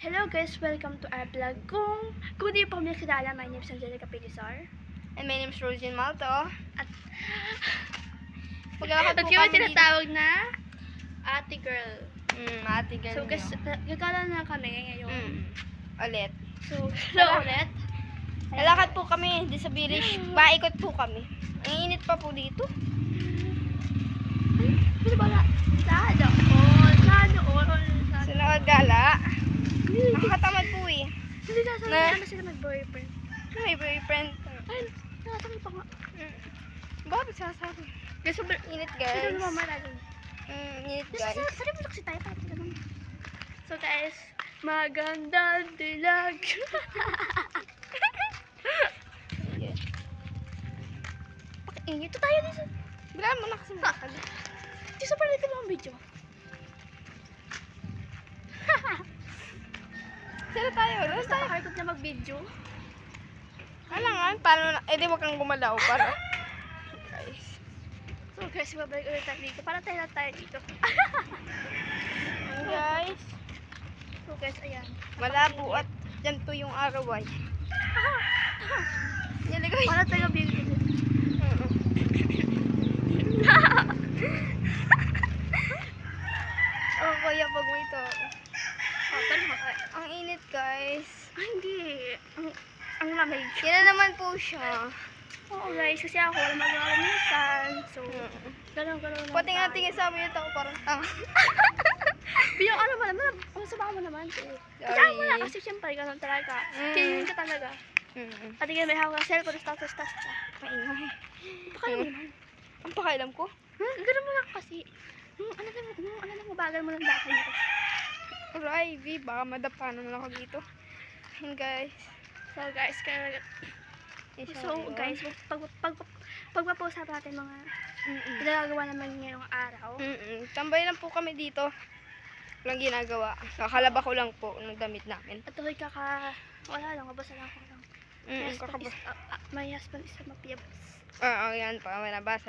Hello guys, welcome to our vlog. Kung di po kami kilala, my name is Angelica Pilisar. And my name is Rosin Malto. At Maglalakad po kami kami dito. tinatawag na ate girl. Ate girl So guys, gagala na kami ngayon. Ulit. So, hello ulit. Lalakad po kami di sa village. Paikot po kami. Ang init pa po dito. Ano ba na? Sana all. Sunod gala. Nakakatamad po eh. Hindi na sila mag-boyfriend. May boyfriend. Ayun, nakatabi pa nga. Bakit sasabi? Guys, sobrang Init ito guys. na mamalagan. Init guys. Sari mo kasi tayo, pati naman. So guys, magandang dilag. Pakiingit. Ito tayo dito. Bilaan mo na kasi makakal. Dito sa palit mo ang video. Sila tayo. Doon tayo. Nakakakot na mag-video. Kailangan. Paano na? Eh di wag kang gumalaw. Para. Guys. So guys, babalik ulit tayo dito. Para tayo dito. Guys. So guys, ayan. Malabo at dyan po yung araw ay. Nilagay. Para tayo video. Oh, kuya, pag mo ito. Ay, Ang init, guys. hindi. Ang lamig. Yan na naman po siya. Oo guys, kasi ako wala magawa minsan. So, gano'n lang. Pati nga tingin sa amin ito, parang tanga. Biyong ano mo naman, masama mo naman. Sorry. Kaya mo na kasi siyempre gano'n talaga. Tingin ka talaga. Pati nga may hawak ng cellphone, tapos. Maingay. Pakailan mo naman. Ang pakailam ko? Gano'n mo lang kasi. Ano lang mabagal mo ng data nito. Alright, V, baka madapanan lang ako dito. Ayun, guys. So guys, kaya guys, pagpapost natin mga ginagawa naman ngayong araw. Tambay lang po kami dito. Walang ginagawa. Kakalaba ko lang po ng damit namin. At ako'y wala lang, mabasa lang ako lang. My husband is a mapiyabas. Oo, yan pa. May nabasa